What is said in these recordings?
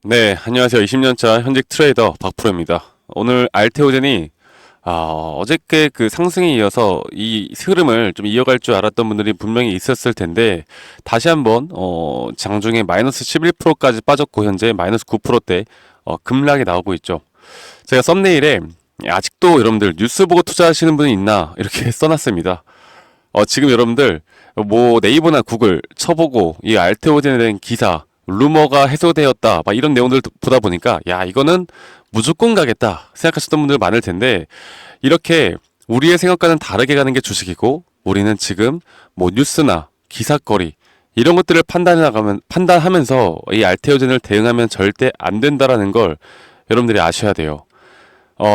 네, 안녕하세요. 20년차 현직 트레이더 박프로입니다. 오늘 알테오젠이 어저께 그 상승에 이어서 이 흐름을 좀 이어갈 줄 알았던 분들이 분명히 있었을 텐데 다시 한번 장중에 마이너스 11%까지 빠졌고 현재 마이너스 9%대 급락이 나오고 있죠. 제가 썸네일에 아직도 여러분들 뉴스 보고 투자하시는 분이 있나 이렇게 써놨습니다. 지금 여러분들 뭐 네이버나 구글 쳐보고 이 알테오젠에 대한 기사 루머가 해소되었다 막 이런 내용들 보다 보니까 야 이거는 무조건 가겠다 생각하셨던 분들 많을 텐데 이렇게 우리의 생각과는 다르게 가는 게 주식이고 우리는 지금 뭐 뉴스나 기사거리 이런 것들을 판단하면서 이 알테오젠을 대응하면 절대 안 된다라는 걸 여러분들이 아셔야 돼요.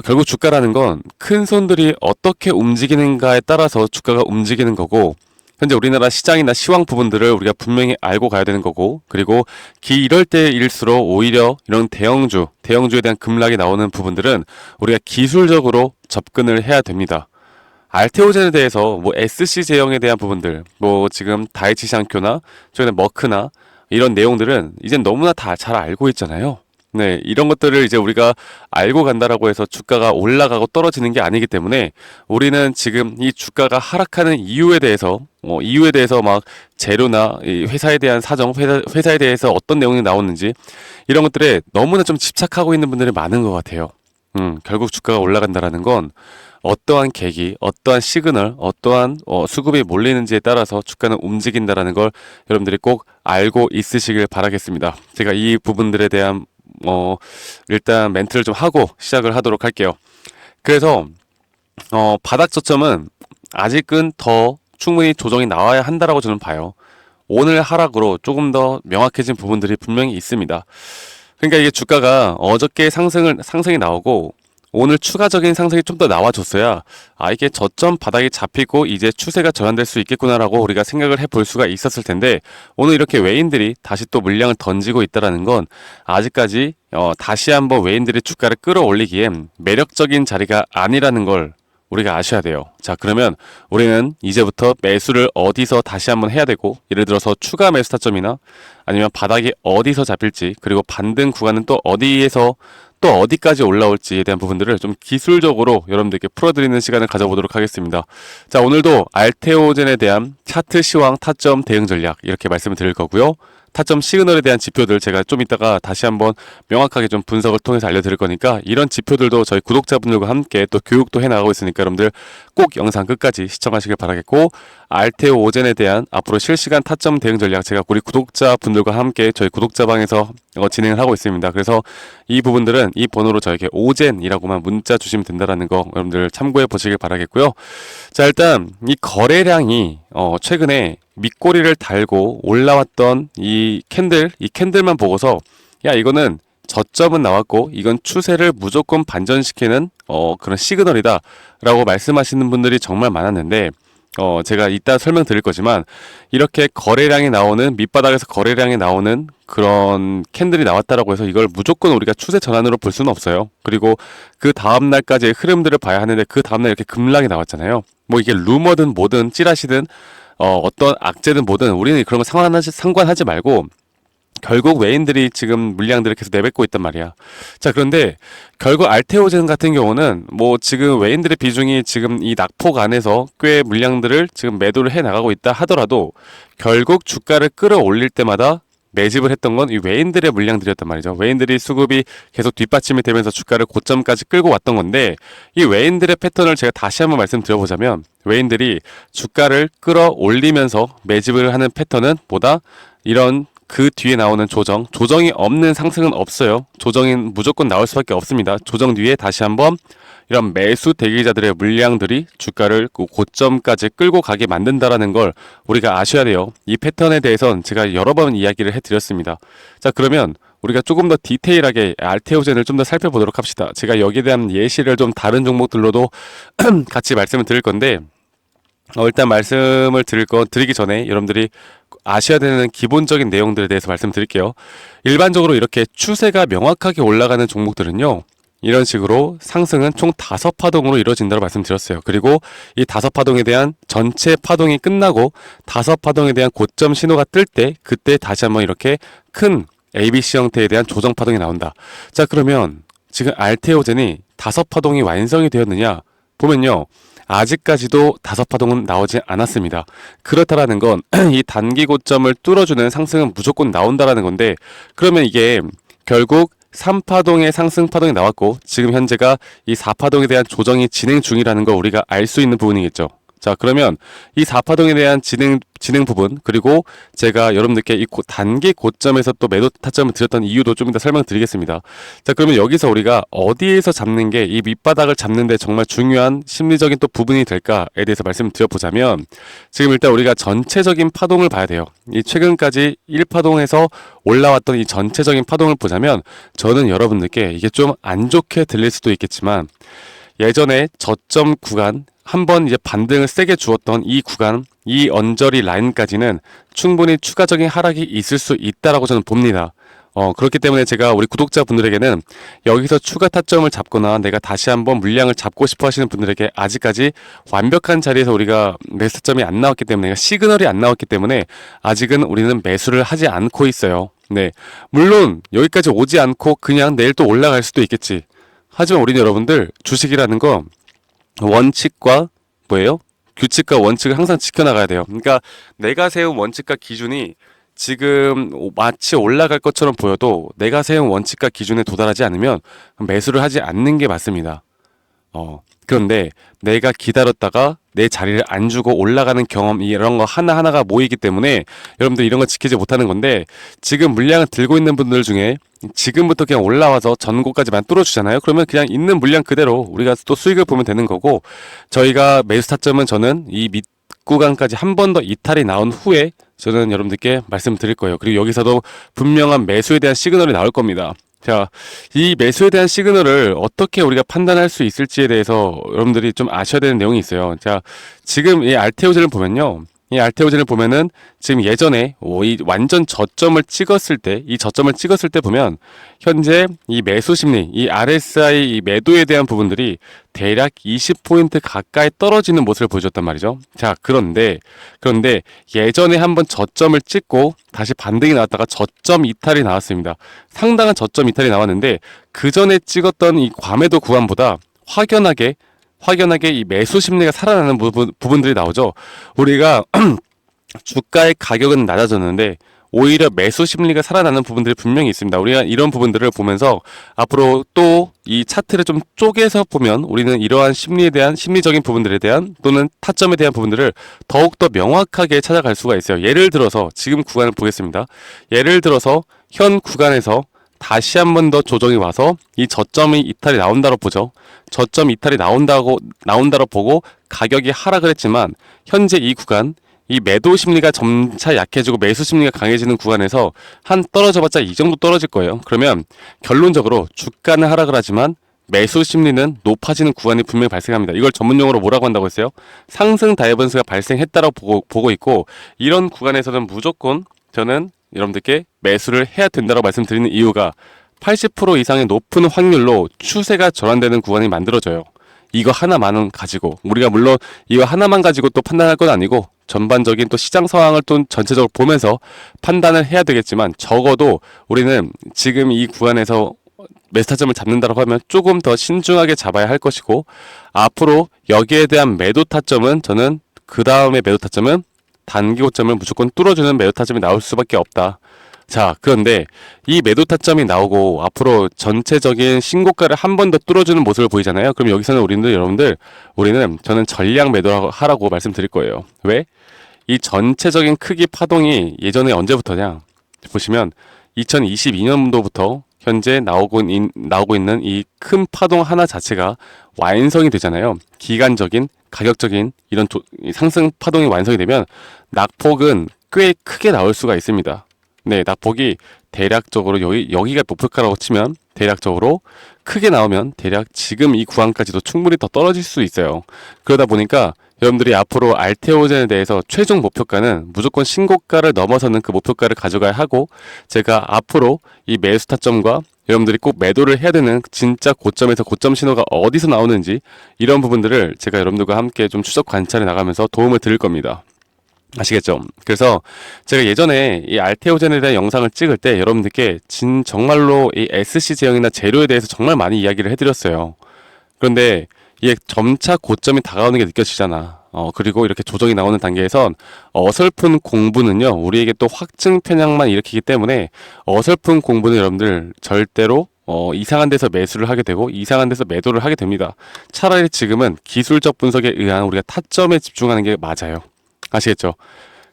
결국 주가라는 건 큰 손들이 어떻게 움직이는가에 따라서 주가가 움직이는 거고, 현재 우리나라 시장이나 시황 부분들을 우리가 분명히 알고 가야 되는 거고, 그리고 이럴 때일수록 오히려 이런 대형주에 대한 급락이 나오는 부분들은 우리가 기술적으로 접근을 해야 됩니다. 알테오젠에 대해서 뭐 SC 제형에 대한 부분들, 뭐 지금 다이치샹교나 저희는 머크나 이런 내용들은 이제 너무나 다 잘 알고 있잖아요. 네, 이런 것들을 이제 우리가 알고 간다라고 해서 주가가 올라가고 떨어지는 게 아니기 때문에 우리는 지금 이 주가가 하락하는 이유에 대해서 막 재료나 이 회사에 대한 사정, 회사에 대해서 어떤 내용이 나오는지 이런 것들에 너무나 좀 집착하고 있는 분들이 많은 것 같아요. 결국 주가가 올라간다라는 건 어떠한 계기, 어떠한 시그널, 어떠한 수급이 몰리는지에 따라서 주가는 움직인다라는 걸 여러분들이 꼭 알고 있으시길 바라겠습니다. 제가 이 부분들에 대한 일단 멘트를 좀 하고 시작을 하도록 할게요. 그래서 바닥 저점은 아직은 더 충분히 조정이 나와야 한다라고 저는 봐요. 오늘 하락으로 조금 더 명확해진 부분들이 분명히 있습니다. 그러니까 이게 주가가 어저께 상승이 나오고 오늘 추가적인 상승이 좀 더 나와줬어야 이게 저점 바닥이 잡히고 이제 추세가 전환될 수 있겠구나라고 우리가 생각을 해볼 수가 있었을 텐데 오늘 이렇게 외인들이 다시 또 물량을 던지고 있다라는 건 아직까지 다시 한번 외인들이 주가를 끌어올리기엔 매력적인 자리가 아니라는 걸 우리가 아셔야 돼요. 자, 그러면 우리는 이제부터 매수를 어디서 다시 한번 해야 되고, 예를 들어서 추가 매수 타점이나 아니면 바닥이 어디서 잡힐지, 그리고 반등 구간은 또 어디에서 또 어디까지 올라올지에 대한 부분들을 좀 기술적으로 여러분들께 풀어드리는 시간을 가져보도록 하겠습니다. 자, 오늘도 알테오젠에 대한 차트 시황 타점 대응 전략 이렇게 말씀을 드릴 거고요. 타점 시그널에 대한 지표들 제가 좀 이따가 다시 한번 명확하게 좀 분석을 통해서 알려드릴 거니까 이런 지표들도 저희 구독자분들과 함께 또 교육도 해나가고 있으니까 여러분들 꼭 영상 끝까지 시청하시길 바라겠고 알테오 오젠에 대한 앞으로 실시간 타점 대응 전략 제가 우리 구독자분들과 함께 저희 구독자방에서 진행을 하고 있습니다. 그래서 이 부분들은 이 번호로 저에게 오젠이라고만 문자 주시면 된다라는 거 여러분들 참고해 보시길 바라겠고요. 자, 일단 이 거래량이 최근에 밑꼬리를 달고 올라왔던 이 캔들만 보고서 야 이거는 저점은 나왔고 이건 추세를 무조건 반전시키는 그런 시그널이다 라고 말씀하시는 분들이 정말 많았는데 제가 이따 설명드릴 거지만 이렇게 밑바닥에서 거래량이 나오는 그런 캔들이 나왔다라고 해서 이걸 무조건 우리가 추세 전환으로 볼 수는 없어요. 그리고 그 다음날까지의 흐름들을 봐야 하는데 그 다음날 이렇게 급락이 나왔잖아요. 뭐 이게 루머든 뭐든 찌라시든 어떤 악재든 뭐든 우리는 그런 거 상관하지 말고 결국 외인들이 지금 물량들을 계속 내뱉고 있단 말이야. 자, 그런데 결국 알테오젠 같은 경우는 뭐 지금 외인들의 비중이 지금 이 낙폭 안에서 꽤 물량들을 지금 매도를 해 나가고 있다 하더라도 결국 주가를 끌어올릴 때마다 매집을 했던 건 이 외인들의 물량들이었단 말이죠. 외인들이 수급이 계속 뒷받침이 되면서 주가를 고점까지 끌고 왔던 건데 이 외인들의 패턴을 제가 다시 한번 말씀드려보자면 외인들이 주가를 끌어올리면서 매집을 하는 패턴은 보다 이런 그 뒤에 나오는 조정이 없는 상승은 없어요. 조정이 무조건 나올 수밖에 없습니다. 조정 뒤에 다시 한번 이런 매수 대기자들의 물량들이 주가를 고점까지 끌고 가게 만든다라는 걸 우리가 아셔야 돼요. 이 패턴에 대해서는 제가 여러 번 이야기를 해드렸습니다. 자, 그러면 우리가 조금 더 디테일하게 알테오젠을 좀 더 살펴보도록 합시다. 제가 여기에 대한 예시를 좀 다른 종목들로도 같이 말씀을 드릴 건데 일단 말씀을 드리기 전에 여러분들이 아셔야 되는 기본적인 내용들에 대해서 말씀드릴게요. 일반적으로 이렇게 추세가 명확하게 올라가는 종목들은요. 이런 식으로 상승은 총 5파동으로 이루어진다고 말씀드렸어요. 그리고 이 5파동에 대한 전체 파동이 끝나고 5파동에 대한 고점 신호가 뜰 때 그때 다시 한번 이렇게 큰 ABC 형태에 대한 조정 파동이 나온다. 자, 그러면 지금 알테오젠이 5파동이 완성이 되었느냐? 보면요. 아직까지도 5파동은 나오지 않았습니다. 그렇다라는 건 이 단기 고점을 뚫어주는 상승은 무조건 나온다라는 건데, 그러면 이게 결국 3파동의 상승 파동이 나왔고 지금 현재가 이 4파동에 대한 조정이 진행 중이라는 거 우리가 알 수 있는 부분이겠죠. 자, 그러면 이 4파동에 대한 진행 부분, 그리고 제가 여러분들께 이 단기 고점에서 또 매도 타점을 드렸던 이유도 좀 이따 설명드리겠습니다. 자, 그러면 여기서 우리가 어디에서 잡는 게 이 밑바닥을 잡는데 정말 중요한 심리적인 또 부분이 될까에 대해서 말씀을 드려보자면, 지금 일단 우리가 전체적인 파동을 봐야 돼요. 이 최근까지 1파동에서 올라왔던 이 전체적인 파동을 보자면, 저는 여러분들께 이게 좀 안 좋게 들릴 수도 있겠지만, 예전에 저점 구간, 한번 이제 반등을 세게 주었던 이 구간, 이 언저리 라인까지는 충분히 추가적인 하락이 있을 수 있다라고 저는 봅니다. 그렇기 때문에 제가 우리 구독자분들에게는 여기서 추가 타점을 잡거나 내가 다시 한번 물량을 잡고 싶어 하시는 분들에게 아직까지 완벽한 자리에서 우리가 매수 타점이 안 나왔기 때문에, 시그널이 안 나왔기 때문에 아직은 우리는 매수를 하지 않고 있어요. 네. 물론 여기까지 오지 않고 그냥 내일 또 올라갈 수도 있겠지. 하지만 우리 여러분들, 주식이라는 거 원칙과 뭐예요? 규칙과 원칙을 항상 지켜나가야 돼요. 그러니까 내가 세운 원칙과 기준이 지금 마치 올라갈 것처럼 보여도 내가 세운 원칙과 기준에 도달하지 않으면 매수를 하지 않는 게 맞습니다. 그런데 내가 기다렸다가 내 자리를 안 주고 올라가는 경험, 이런 거 하나하나가 모이기 때문에 여러분들 이런 거 지키지 못하는 건데, 지금 물량을 들고 있는 분들 중에 지금부터 그냥 올라와서 전고까지만 뚫어주잖아요. 그러면 그냥 있는 물량 그대로 우리가 또 수익을 보면 되는 거고, 저희가 매수 타점은 저는 이 밑 구간까지 한 번 더 이탈이 나온 후에 저는 여러분들께 말씀드릴 거예요. 그리고 여기서도 분명한 매수에 대한 시그널이 나올 겁니다. 자, 이 매수에 대한 시그널을 어떻게 우리가 판단할 수 있을지에 대해서 여러분들이 좀 아셔야 되는 내용이 있어요. 자, 지금 이 알테오젠을 보면요. 이 알테오젠을 보면은 지금 예전에 이 완전 저점을 찍었을 때, 이 저점을 찍었을 때 보면 현재 이 매수 심리, 이 RSI 이 매도에 대한 부분들이 대략 20포인트 가까이 떨어지는 모습을 보여줬단 말이죠. 자, 그런데 예전에 한번 저점을 찍고 다시 반등이 나왔다가 저점 이탈이 나왔습니다. 상당한 저점 이탈이 나왔는데 그 전에 찍었던 이 과매도 구간보다 확연하게 이 매수 심리가 살아나는 부분들이 나오죠. 우리가 주가의 가격은 낮아졌는데 오히려 매수 심리가 살아나는 부분들이 분명히 있습니다. 우리가 이런 부분들을 보면서 앞으로 또 이 차트를 좀 쪼개서 보면 우리는 이러한 심리에 대한, 심리적인 부분들에 대한 또는 타점에 대한 부분들을 더욱더 명확하게 찾아갈 수가 있어요. 예를 들어서 지금 구간을 보겠습니다. 예를 들어서 현 구간에서 다시 한 번 더 조정이 와서 이 저점이 이탈이 나온다고 보죠. 저점 이탈이 나온다고 보고 가격이 하락을 했지만, 현재 이 구간, 이 매도 심리가 점차 약해지고 매수 심리가 강해지는 구간에서 한 떨어져봤자 이 정도 떨어질 거예요. 그러면 결론적으로 주가는 하락을 하지만 매수 심리는 높아지는 구간이 분명히 발생합니다. 이걸 전문용어로 뭐라고 한다고 했어요? 상승 다이버전스가 발생했다고 보고 있고, 이런 구간에서는 무조건 저는 여러분들께 매수를 해야 된다고 말씀드리는 이유가 80% 이상의 높은 확률로 추세가 전환되는 구간이 만들어져요. 이거 하나만 가지고, 우리가 물론 이거 하나만 가지고 또 판단할 건 아니고 전반적인 또 시장 상황을 또 전체적으로 보면서 판단을 해야 되겠지만, 적어도 우리는 지금 이 구간에서 매수 타점을 잡는다고 하면 조금 더 신중하게 잡아야 할 것이고, 앞으로 여기에 대한 매도 타점은 저는 그 다음에 매도 타점은 단기 고점을 무조건 뚫어주는 매도 타점이 나올 수밖에 없다. 자, 그런데 이 매도 타점이 나오고 앞으로 전체적인 신고가를 한 번 더 뚫어주는 모습을 보이잖아요. 그럼 여기서는 우리는 저는 전량 매도하라고 말씀드릴 거예요. 왜? 이 전체적인 크기 파동이 예전에 언제부터냐? 보시면 2022년도부터 현재 나오고 있는 이 큰 파동 하나 자체가 완성이 되잖아요. 기간적인, 가격적인 이런 상승 파동이 완성이 되면 낙폭은 꽤 크게 나올 수가 있습니다. 네, 낙폭이 대략적으로 여기가 목표가라고 치면 대략적으로 크게 나오면 대략 지금 이 구간까지도 충분히 더 떨어질 수 있어요. 그러다 보니까 여러분들이 앞으로 알테오젠에 대해서 최종 목표가는 무조건 신고가를 넘어서는 그 목표가를 가져가야 하고, 제가 앞으로 이 매수 타점과 여러분들이 꼭 매도를 해야 되는 진짜 고점에서 고점 신호가 어디서 나오는지, 이런 부분들을 제가 여러분들과 함께 좀 추적 관찰해 나가면서 도움을 드릴 겁니다. 아시겠죠? 그래서 제가 예전에 이 알테오젠에 대한 영상을 찍을 때 여러분들께 정말로 이 SC 제형이나 재료에 대해서 정말 많이 이야기를 해드렸어요. 그런데 이게 점차 고점이 다가오는 게 느껴지잖아. 그리고 이렇게 조정이 나오는 단계에선 어설픈 공부는요, 우리에게 또 확증 편향만 일으키기 때문에 어설픈 공부는 여러분들 절대로 이상한 데서 매수를 하게 되고 이상한 데서 매도를 하게 됩니다. 차라리 지금은 기술적 분석에 의한 우리가 타점에 집중하는 게 맞아요. 아시겠죠?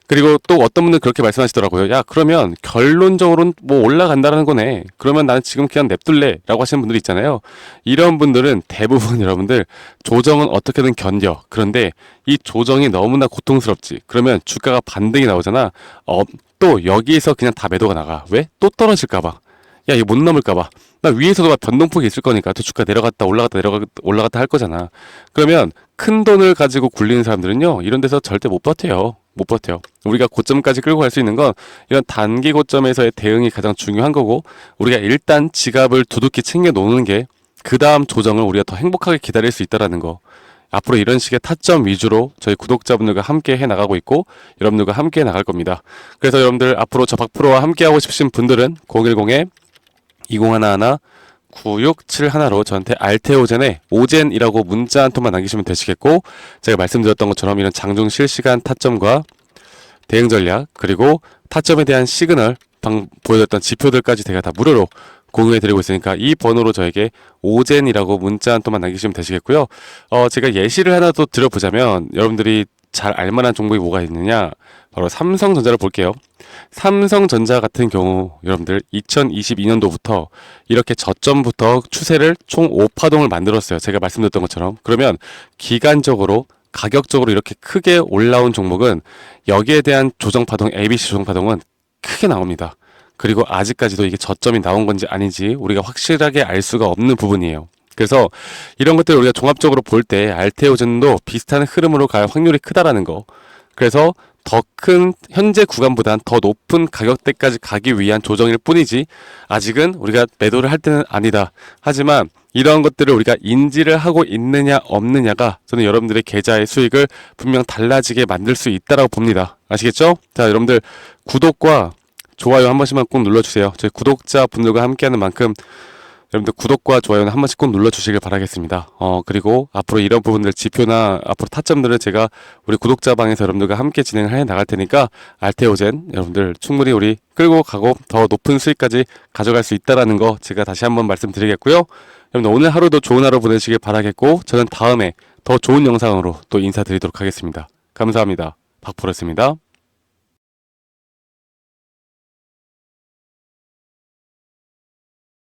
그리고 또 어떤 분들은 그렇게 말씀하시더라고요. 야, 그러면 결론적으로는 뭐 올라간다는 거네. 그러면 나는 지금 그냥 냅둘래. 라고 하시는 분들이 있잖아요. 이런 분들은 대부분 여러분들 조정은 어떻게든 견뎌. 그런데 이 조정이 너무나 고통스럽지. 그러면 주가가 반등이 나오잖아. 또 여기에서 그냥 다 매도가 나가. 왜? 또 떨어질까봐. 야, 이거 못 넘을까봐. 나 위에서도 막 변동폭이 있을 거니까 또 주가 내려갔다 올라갔다 할 거잖아. 그러면 큰 돈을 가지고 굴리는 사람들은요, 이런 데서 절대 못 버텨요. 못 버텨요. 우리가 고점까지 끌고 갈 수 있는 건 이런 단기 고점에서의 대응이 가장 중요한 거고, 우리가 일단 지갑을 두둑히 챙겨 놓는 게 그 다음 조정을 우리가 더 행복하게 기다릴 수 있다라는 거. 앞으로 이런 식의 타점 위주로 저희 구독자분들과 함께 해 나가고 있고 여러분들과 함께 해 나갈 겁니다. 그래서 여러분들 앞으로 저 박프로와 함께 하고 싶으신 분들은 010에 2011 9671로 저한테 알테오젠의 오젠이라고 문자 한 통만 남기시면 되시겠고, 제가 말씀드렸던 것처럼 이런 장중 실시간 타점과 대응 전략, 그리고 타점에 대한 시그널, 보여줬던 지표들까지 제가 다 무료로 공유해드리고 있으니까 이 번호로 저에게 오젠이라고 문자 한 통만 남기시면 되시겠고요. 제가 예시를 하나 더 드려보자면 여러분들이 잘 알만한 종목이 뭐가 있느냐, 바로 삼성전자를 볼게요. 삼성전자 같은 경우 여러분들 2022년도부터 이렇게 저점부터 추세를 총 5파동을 만들었어요. 제가 말씀드렸던 것처럼. 그러면 기간적으로 가격적으로 이렇게 크게 올라온 종목은 여기에 대한 조정파동, ABC 조정파동은 크게 나옵니다. 그리고 아직까지도 이게 저점이 나온 건지 아닌지 우리가 확실하게 알 수가 없는 부분이에요. 그래서 이런 것들을 우리가 종합적으로 볼 때 알테오젠도 비슷한 흐름으로 갈 확률이 크다라는 거. 그래서 더 큰 현재 구간보단 더 높은 가격대까지 가기 위한 조정일 뿐이지 아직은 우리가 매도를 할 때는 아니다. 하지만 이러한 것들을 우리가 인지를 하고 있느냐 없느냐가 저는 여러분들의 계좌의 수익을 분명 달라지게 만들 수 있다라고 봅니다. 아시겠죠? 자, 여러분들 구독과 좋아요 한 번씩만 꼭 눌러주세요. 저희 구독자분들과 함께하는 만큼 여러분들 구독과 좋아요는 한 번씩 꼭 눌러주시길 바라겠습니다. 그리고 앞으로 이런 부분들 지표나 앞으로 타점들은 제가 우리 구독자 방에서 여러분들과 함께 진행을 해 나갈 테니까 알테오젠 여러분들 충분히 우리 끌고 가고 더 높은 수익까지 가져갈 수 있다라는 거 제가 다시 한번 말씀드리겠고요. 여러분들 오늘 하루도 좋은 하루 보내시길 바라겠고 저는 다음에 더 좋은 영상으로 또 인사드리도록 하겠습니다. 감사합니다. 박프로였습니다.